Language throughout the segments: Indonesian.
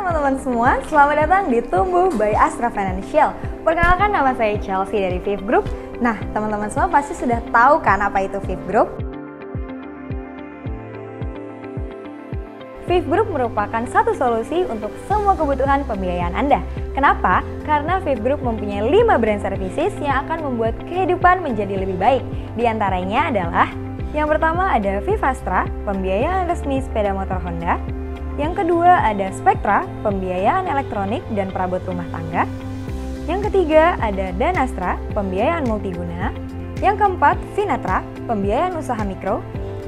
teman-teman semua, selamat datang di Tumbuh by Astra Financial. Perkenalkan, nama saya Chelsea dari Viv Group. Nah, teman-teman semua pasti sudah tahu kan apa itu Viv Group? Viv Group merupakan satu solusi untuk semua kebutuhan pembiayaan Anda. Kenapa? Karena Viv Group mempunyai 5 brand services yang akan membuat kehidupan menjadi lebih baik. Di antaranya adalah yang pertama ada Viv Astra, pembiayaan resmi sepeda motor Honda. Yang kedua ada Spectra, pembiayaan elektronik dan perabot rumah tangga. Yang ketiga ada Danastra, pembiayaan multiguna. Yang keempat Finatra, pembiayaan usaha mikro.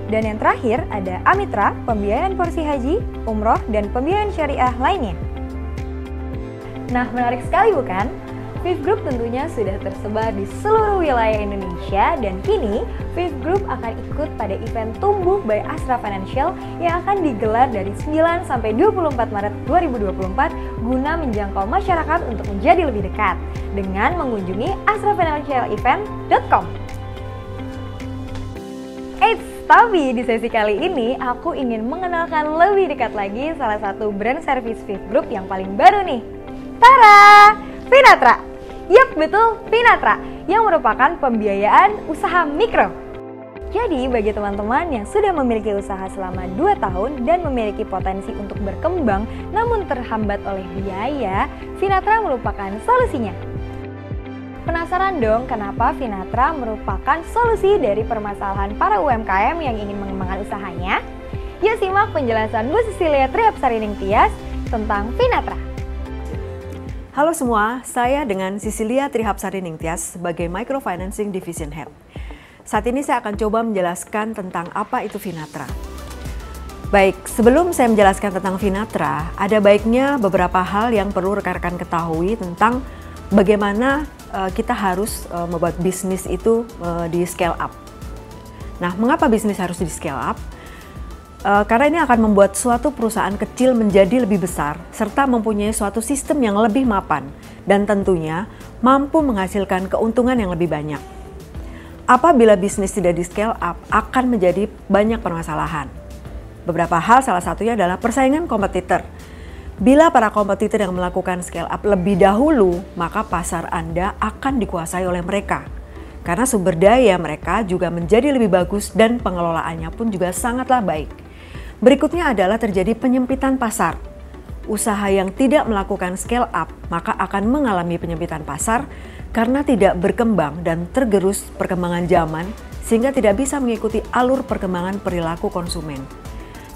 Dan yang terakhir ada Amitra, pembiayaan porsi haji, umroh, dan pembiayaan syariah lainnya. Nah, menarik sekali bukan? Viv Group tentunya sudah tersebar di seluruh wilayah Indonesia dan kini Viv Group akan ikut pada event Tumbuh by Astra Financial yang akan digelar dari 9 sampai 24 Maret 2024 guna menjangkau masyarakat untuk menjadi lebih dekat dengan mengunjungi astrafinancialevent.com. Tapi di sesi kali ini aku ingin mengenalkan lebih dekat lagi salah satu brand service Viv Group yang paling baru nih. Tara! Finatra! Yap, betul, Finatra, yang merupakan pembiayaan usaha mikro. Jadi, bagi teman-teman yang sudah memiliki usaha selama 2 tahun dan memiliki potensi untuk berkembang namun terhambat oleh biaya, Finatra merupakan solusinya. Penasaran dong kenapa Finatra merupakan solusi dari permasalahan para UMKM yang ingin mengembangkan usahanya? Yuk simak penjelasan Bu Cecilia Trihapsari Ningtyas tentang Finatra. Halo semua, saya dengan Cecilia Trihapsari Ningtyas sebagai Microfinancing Division Head. Saat ini saya akan coba menjelaskan tentang apa itu Finatra. Baik, sebelum saya menjelaskan tentang Finatra, ada baiknya beberapa hal yang perlu rekan-rekan ketahui tentang bagaimana kita harus membuat bisnis itu di scale up. Nah, mengapa bisnis harus di scale up? Karena ini akan membuat suatu perusahaan kecil menjadi lebih besar, serta mempunyai suatu sistem yang lebih mapan, dan tentunya mampu menghasilkan keuntungan yang lebih banyak. Apabila bisnis tidak di scale up, akan menjadi banyak permasalahan. Beberapa hal, salah satunya adalah persaingan kompetitor. Bila para kompetitor yang melakukan scale up lebih dahulu, maka pasar Anda akan dikuasai oleh mereka. Karena sumber daya mereka juga menjadi lebih bagus dan pengelolaannya pun juga sangatlah baik. Berikutnya adalah terjadi penyempitan pasar. Usaha yang tidak melakukan scale up, maka akan mengalami penyempitan pasar karena tidak berkembang dan tergerus perkembangan zaman sehingga tidak bisa mengikuti alur perkembangan perilaku konsumen.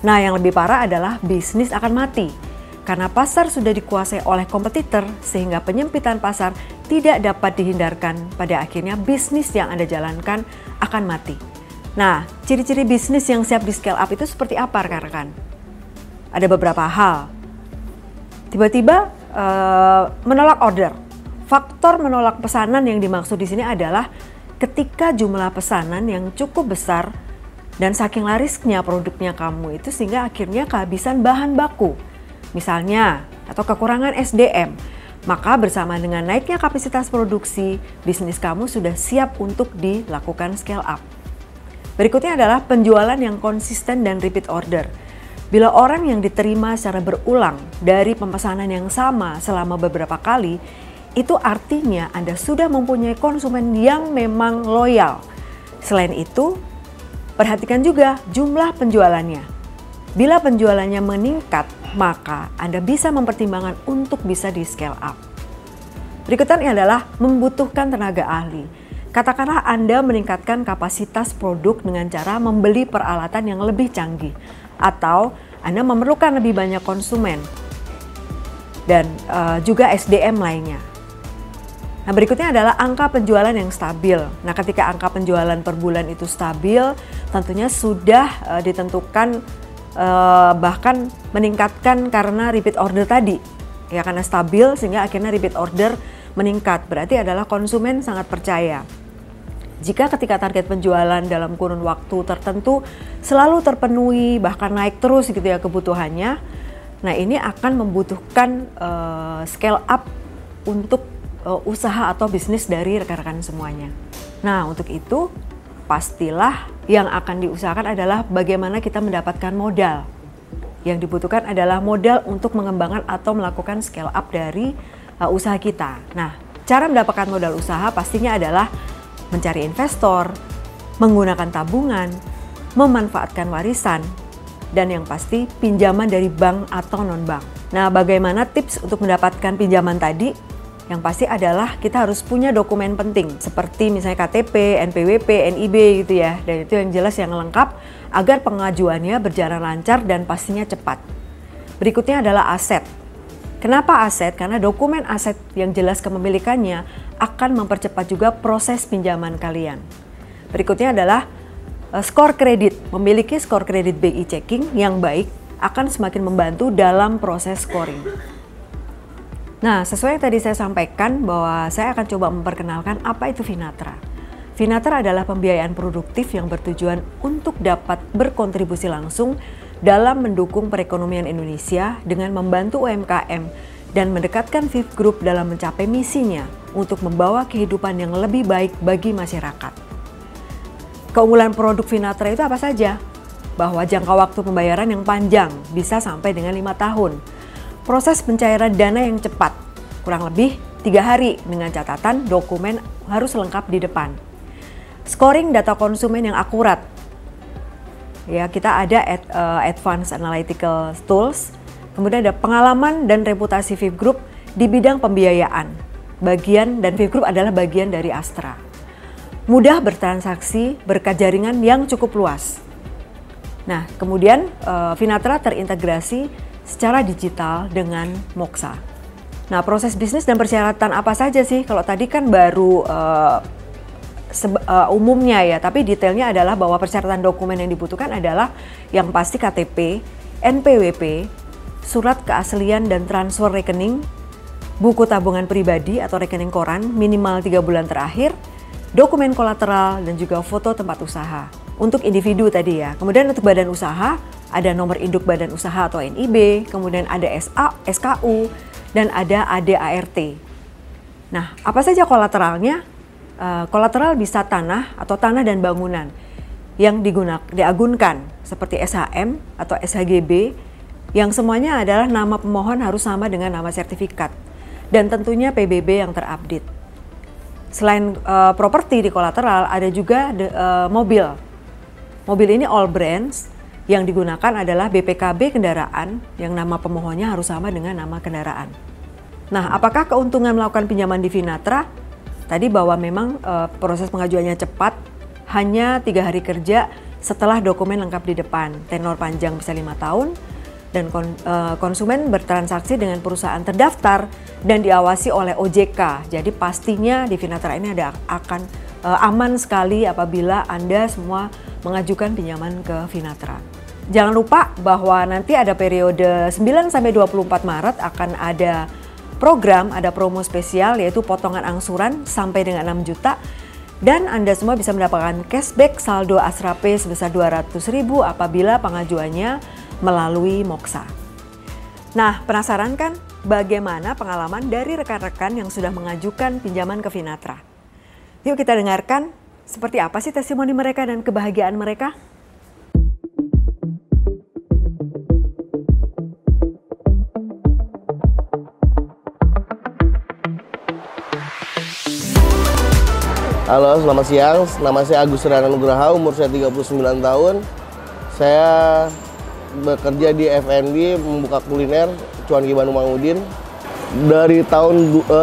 Nah, yang lebih parah adalah bisnis akan mati. Karena pasar sudah dikuasai oleh kompetitor sehingga penyempitan pasar tidak dapat dihindarkan, pada akhirnya bisnis yang Anda jalankan akan mati. Nah, ciri-ciri bisnis yang siap di scale up itu seperti apa rekan-rekan? Ada beberapa hal. Tiba-tiba menolak order. Faktor menolak pesanan yang dimaksud di sini adalah ketika jumlah pesanan yang cukup besar dan saking larisnya produknya kamu itu sehingga akhirnya kehabisan bahan baku. Misalnya, atau kekurangan SDM, maka bersama dengan naiknya kapasitas produksi, bisnis kamu sudah siap untuk dilakukan scale up. Berikutnya adalah penjualan yang konsisten dan repeat order. Bila orang yang diterima secara berulang dari pemesanan yang sama selama beberapa kali, itu artinya Anda sudah mempunyai konsumen yang memang loyal. Selain itu, perhatikan juga jumlah penjualannya. Bila penjualannya meningkat, maka Anda bisa mempertimbangkan untuk bisa di scale up. Berikutnya adalah membutuhkan tenaga ahli. Katakanlah Anda meningkatkan kapasitas produk dengan cara membeli peralatan yang lebih canggih, atau Anda memerlukan lebih banyak konsumen dan juga SDM lainnya. Nah, berikutnya adalah angka penjualan yang stabil. Nah, ketika angka penjualan per bulan itu stabil, tentunya sudah ditentukan bahkan meningkatkan karena repeat order tadi. Ya, karena stabil sehingga akhirnya repeat order meningkat. Berarti adalah konsumen sangat percaya. Jika ketika target penjualan dalam kurun waktu tertentu selalu terpenuhi, bahkan naik terus gitu ya kebutuhannya, nah ini akan membutuhkan scale up untuk usaha atau bisnis dari rekan-rekan semuanya. Nah, untuk itu pastilah yang akan diusahakan adalah bagaimana kita mendapatkan modal. Yang dibutuhkan adalah modal untuk mengembangkan atau melakukan scale up dari usaha kita. Nah, cara mendapatkan modal usaha pastinya adalah mencari investor, menggunakan tabungan, memanfaatkan warisan, dan yang pasti pinjaman dari bank atau non-bank. Nah, bagaimana tips untuk mendapatkan pinjaman tadi? Yang pasti adalah kita harus punya dokumen penting seperti misalnya KTP, NPWP, NIB gitu ya. Dan itu yang jelas yang lengkap agar pengajuannya berjalan lancar dan pastinya cepat. Berikutnya adalah aset. Kenapa aset? Karena dokumen aset yang jelas kepemilikannya akan mempercepat juga proses pinjaman kalian. Berikutnya adalah skor kredit. Memiliki skor kredit BI checking yang baik akan semakin membantu dalam proses scoring. Nah, sesuai yang tadi saya sampaikan bahwa saya akan coba memperkenalkan apa itu Finatra. Finatra adalah pembiayaan produktif yang bertujuan untuk dapat berkontribusi langsung dalam mendukung perekonomian Indonesia dengan membantu UMKM dan mendekatkan Fifth Group dalam mencapai misinya untuk membawa kehidupan yang lebih baik bagi masyarakat. Keunggulan produk Finatra itu apa saja? Bahwa jangka waktu pembayaran yang panjang, bisa sampai dengan 5 tahun. Proses pencairan dana yang cepat, kurang lebih 3 hari dengan catatan dokumen harus lengkap di depan. Scoring data konsumen yang akurat. Ya, kita ada advanced analytical tools, kemudian ada pengalaman dan reputasi Fifth Group di bidang pembiayaan. Dan Fifth Group adalah bagian dari Astra. Mudah bertransaksi berkat jaringan yang cukup luas. Nah, kemudian Finatra terintegrasi secara digital dengan Moxa. Nah, proses bisnis dan persyaratan apa saja sih? Kalau tadi kan baru umumnya ya, tapi detailnya adalah bahwa persyaratan dokumen yang dibutuhkan adalah yang pasti KTP, NPWP, surat keaslian dan transfer rekening, buku tabungan pribadi atau rekening koran minimal 3 bulan terakhir, dokumen kolateral, dan juga foto tempat usaha. Untuk individu tadi ya. Kemudian untuk badan usaha, ada nomor induk badan usaha atau NIB, kemudian ada SKU, dan ada ADART. Nah, apa saja kolateralnya? Kolateral bisa tanah atau tanah dan bangunan yang diagunkan seperti SHM atau SHGB, yang semuanya adalah nama pemohon harus sama dengan nama sertifikat, dan tentunya PBB yang terupdate. Selain properti di kolateral, ada juga mobil. Mobil ini all brands, yang digunakan adalah BPKB kendaraan yang nama pemohonnya harus sama dengan nama kendaraan. Nah, apakah keuntungan melakukan pinjaman di Finatra? Tadi bahwa memang proses pengajuannya cepat, hanya 3 hari kerja setelah dokumen lengkap di depan. Tenor panjang bisa 5 tahun, dan konsumen bertransaksi dengan perusahaan terdaftar dan diawasi oleh OJK. Jadi pastinya di Finatra ini akan aman sekali apabila Anda semua mengajukan pinjaman ke Finatra. Jangan lupa bahwa nanti ada periode 9 sampai 24 Maret akan ada program, ada promo spesial yaitu potongan angsuran sampai dengan 6 juta, dan Anda semua bisa mendapatkan cashback saldo Astra Pay sebesar 200.000 apabila pengajuannya melalui Moxa. Nah, penasaran kan bagaimana pengalaman dari rekan-rekan yang sudah mengajukan pinjaman ke Finatra? Yuk kita dengarkan seperti apa sih testimoni mereka dan kebahagiaan mereka. Halo, selamat siang. Nama saya Agus Rana Nugraha, umur saya 39 tahun. Saya bekerja di F&B, membuka kuliner Cuanki Bandung Mangudin.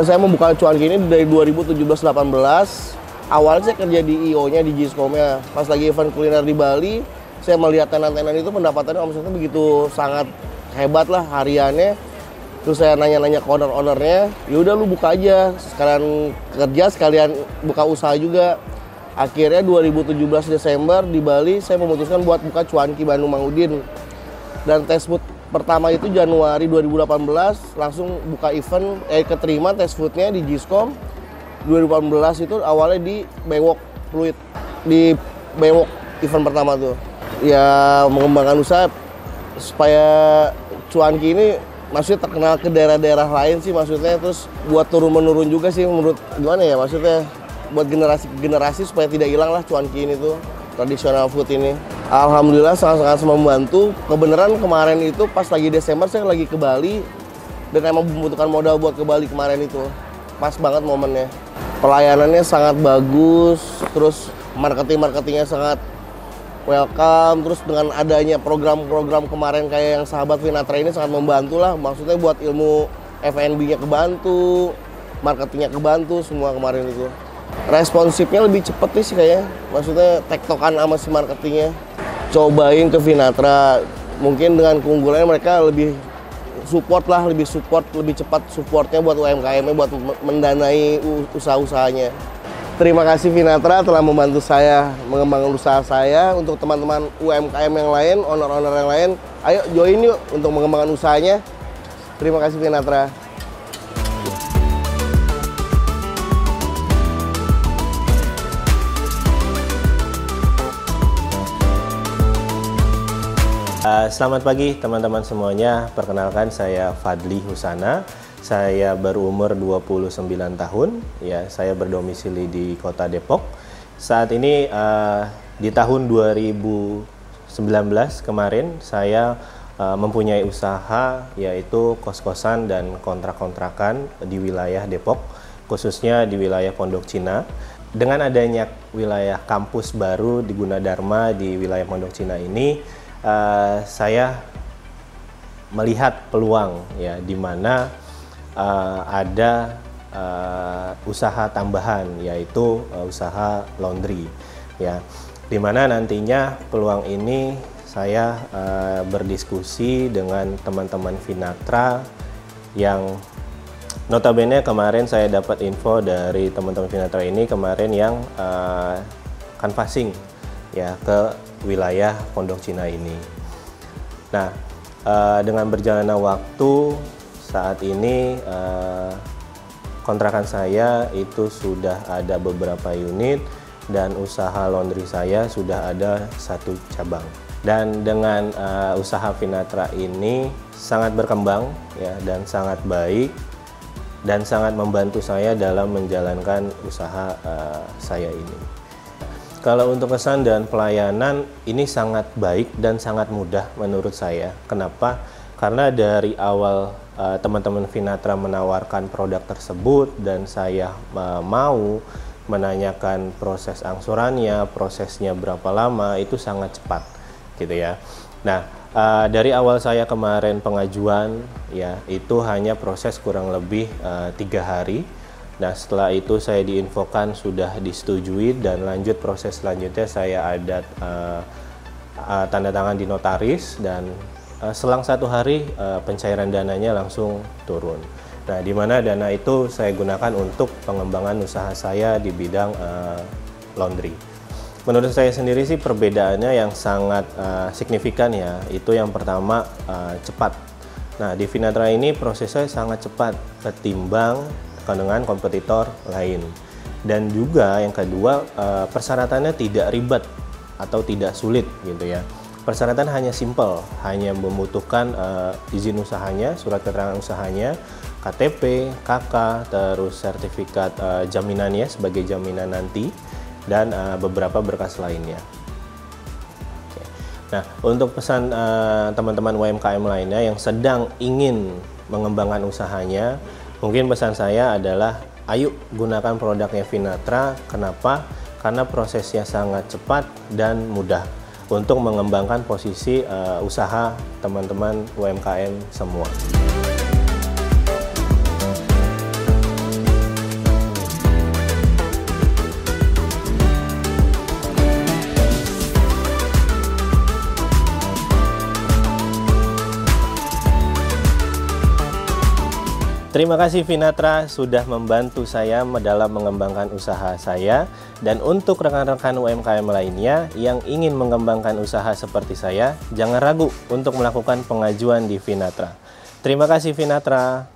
Saya membuka Cuanki ini dari 2017-18. Awalnya saya kerja di IO-nya, di Giscom-nya. Pas lagi event kuliner di Bali, saya melihat tenan-tenan itu pendapatannya omsetnya begitu sangat hebat lah hariannya. Terus saya nanya-nanya ke owner-ownernya, yaudah lu buka aja, sekalian kerja, sekalian buka usaha juga. Akhirnya 2017 Desember di Bali, saya memutuskan buat buka Cuanki Bandung Mangudin. Dan test food pertama itu Januari 2018, langsung buka event, keterima test foodnya di Giscom. 2018 itu awalnya di Bewok Fluid, di Bewok event pertama tuh. Ya mengembangkan usaha supaya Cuanki ini maksudnya terkenal ke daerah-daerah lain sih maksudnya, terus buat turun-menurun juga sih menurut gimana ya, maksudnya buat generasi-generasi supaya tidak hilang lah Cuanki ini tuh, tradisional food ini. Alhamdulillah sangat-sangat membantu. Kebenaran kemarin itu pas lagi Desember saya lagi ke Bali dan emang membutuhkan modal buat ke Bali kemarin itu. Pas banget momennya. Pelayanannya sangat bagus, terus marketingnya sangat welcome, terus dengan adanya program-program kemarin kayak yang Sahabat Finatra ini sangat membantu lah. Maksudnya buat ilmu F&B-nya kebantu, marketingnya kebantu, semua kemarin itu. Responsifnya lebih cepet sih kayaknya, maksudnya tektokan sama si marketingnya. Cobain ke Finatra, mungkin dengan keunggulannya mereka lebih support, lebih cepat supportnya buat UMKM-nya, buat mendanai usaha-usahanya. Terima kasih Finatra telah membantu saya mengembangkan usaha saya. Untuk teman-teman UMKM yang lain, owner-owner yang lain, ayo join yuk untuk mengembangkan usahanya. Terima kasih Finatra. Selamat pagi teman-teman semuanya, perkenalkan saya Fadli Husana, saya berumur 29 tahun, ya, saya berdomisili di kota Depok. Saat ini di tahun 2019 kemarin saya mempunyai usaha yaitu kos-kosan dan kontrak-kontrakan di wilayah Depok, khususnya di wilayah Pondok Cina. Dengan adanya wilayah kampus baru di Gunadarma di wilayah Pondok Cina ini, saya melihat peluang ya di mana ada usaha tambahan yaitu usaha laundry ya, di mana nantinya peluang ini saya berdiskusi dengan teman-teman Finatra yang notabene kemarin saya dapat info dari teman-teman Finatra ini kemarin yang canvassing ya ke wilayah Pondok Cina ini. Nah, dengan berjalannya waktu saat ini kontrakan saya itu sudah ada beberapa unit dan usaha laundry saya sudah ada 1 cabang. Dan dengan usaha Finatra ini sangat berkembang ya dan sangat baik dan sangat membantu saya dalam menjalankan usaha saya ini. Kalau untuk kesan dan pelayanan ini sangat baik dan sangat mudah menurut saya. Kenapa? Karena dari awal teman-teman Finatra menawarkan produk tersebut dan saya mau menanyakan proses angsurannya, prosesnya berapa lama, itu sangat cepat gitu ya. Nah, dari awal saya kemarin pengajuan ya itu hanya proses kurang lebih 3 hari. Nah, setelah itu saya diinfokan sudah disetujui dan lanjut proses selanjutnya saya ada tanda tangan di notaris dan selang 1 hari pencairan dananya langsung turun. Nah, di mana dana itu saya gunakan untuk pengembangan usaha saya di bidang laundry. Menurut saya sendiri sih perbedaannya yang sangat signifikan ya, itu yang pertama cepat. Nah, di Finatra ini prosesnya sangat cepat ketimbang dengan kompetitor lain. Dan juga yang kedua, persyaratannya tidak ribet atau tidak sulit gitu ya. Persyaratan hanya simple, hanya membutuhkan izin usahanya, surat keterangan usahanya, KTP, KK, terus sertifikat jaminannya sebagai jaminan nanti, dan beberapa berkas lainnya. Oke. Nah, untuk pesan teman-teman UMKM lainnya yang sedang ingin mengembangkan usahanya, mungkin pesan saya adalah ayo gunakan produknya Finatra. Kenapa? Karena prosesnya sangat cepat dan mudah untuk mengembangkan posisi usaha teman-teman UMKM semua. Terima kasih Finatra sudah membantu saya dalam mengembangkan usaha saya. Dan untuk rekan-rekan UMKM lainnya yang ingin mengembangkan usaha seperti saya, jangan ragu untuk melakukan pengajuan di Finatra. Terima kasih Finatra.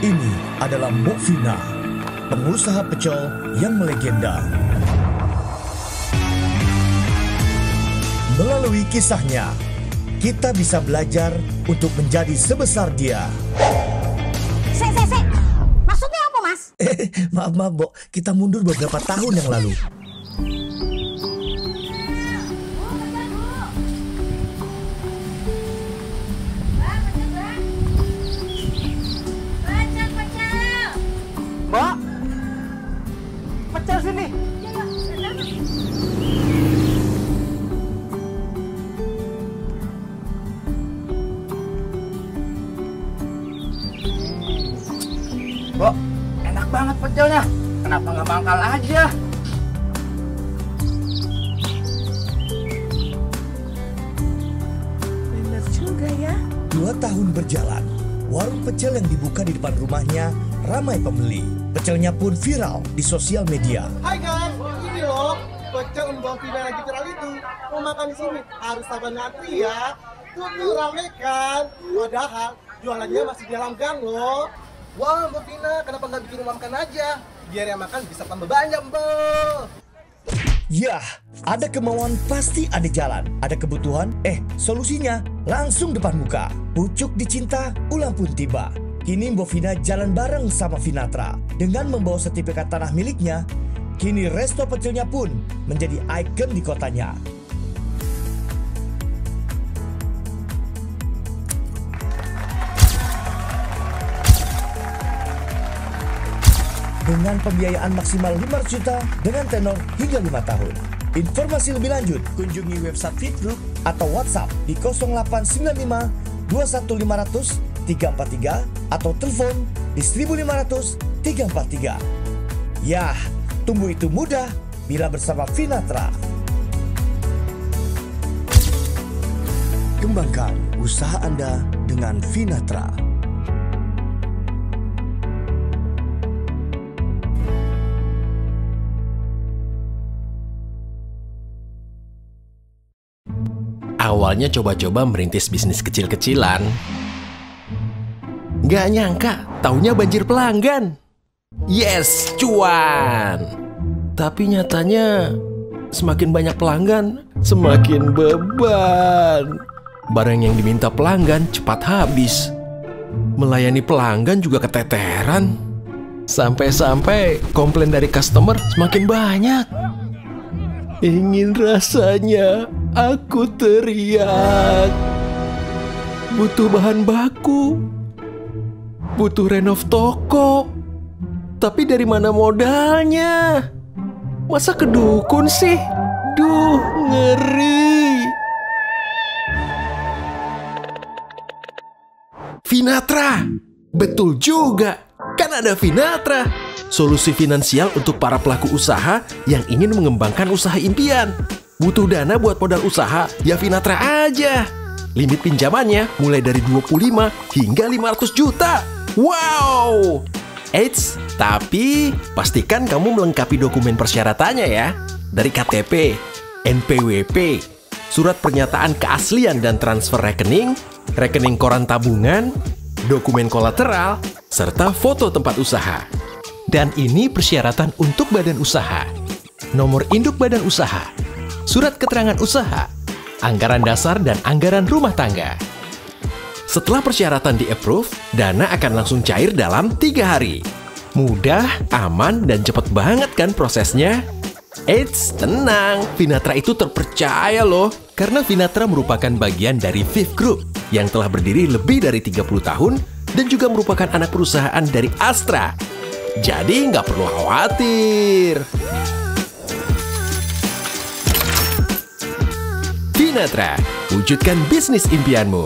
Ini adalah Mbok Vina, pengusaha pecel yang melegenda. Melalui kisahnya, kita bisa belajar untuk menjadi sebesar dia. Se. Maksudnya apa, Mas? Maaf, Bo. Kita mundur beberapa tahun yang lalu. Mbak, pecel sini. Mbak, enak banget pecelnya. Kenapa nggak mangkal aja? Bener juga ya. 2 tahun berjalan, warung pecel yang dibuka di depan rumahnya ramai pembeli. Pecelnya pun viral di sosial media. Hai guys, ini loh pecel Mbak Vina lagi viral itu. Mau makan di sini harus sabar ngantri ya. Tuh rame kan. Padahal jualannya masih di dalam gang loh. Wah Mbak Vina, kenapa nggak bikin rumah makan aja? Biar yang makan bisa tambah banyak Mbak. Yah, ada kemauan pasti ada jalan. Ada kebutuhan, solusinya langsung depan muka. Pucuk dicinta, ulang pun tiba. Kini Mbok Vina jalan bareng sama Vinatra. Dengan membawa sertifikat tanah miliknya, kini resto pecelnya pun menjadi ikon di kotanya. Dengan pembiayaan maksimal 500 juta dengan tenor hingga 5 tahun. Informasi lebih lanjut, kunjungi website Fit Group atau WhatsApp di 0895 21500 343 atau telepon di 1500 343. Yah, tumbuh itu mudah bila bersama Vinatra. Kembangkan usaha Anda dengan Vinatra. Awalnya coba-coba merintis bisnis kecil-kecilan. Nggak nyangka, taunya banjir pelanggan. Yes, cuan! Tapi nyatanya, semakin banyak pelanggan, semakin beban. Barang yang diminta pelanggan cepat habis. Melayani pelanggan juga keteteran. Sampai-sampai komplain dari customer semakin banyak. Ingin rasanya aku teriak. Butuh bahan baku, butuh renov toko, tapi dari mana modalnya? Masa ke dukun sih? Duh, ngeri. Vinatra, betul juga. Kan ada Vinatra, solusi finansial untuk para pelaku usaha yang ingin mengembangkan usaha impian. Butuh dana buat modal usaha, ya Vinatra aja. Limit pinjamannya mulai dari 25 hingga 500 juta. Wow! Eits, tapi pastikan kamu melengkapi dokumen persyaratannya ya. Dari KTP, NPWP, surat pernyataan keaslian dan transfer rekening, rekening koran tabungan, dokumen kolateral, serta foto tempat usaha. Dan ini persyaratan untuk badan usaha. Nomor induk badan usaha, surat keterangan usaha, anggaran dasar dan anggaran rumah tangga. Setelah persyaratan di-approve, dana akan langsung cair dalam 3 hari. Mudah, aman, dan cepet banget kan prosesnya? Eits, tenang, Vinatra itu terpercaya loh. Karena Vinatra merupakan bagian dari Fit Group yang telah berdiri lebih dari 30 tahun dan juga merupakan anak perusahaan dari Astra. Jadi nggak perlu khawatir. Vinatra, wujudkan bisnis impianmu.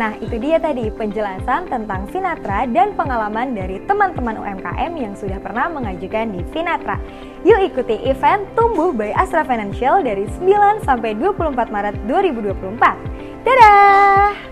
Nah, itu dia tadi penjelasan tentang Finatra dan pengalaman dari teman-teman UMKM yang sudah pernah mengajukan di Finatra. Yuk ikuti event Tumbuh by Astra Financial dari 9 sampai 24 Maret 2024. Dadah!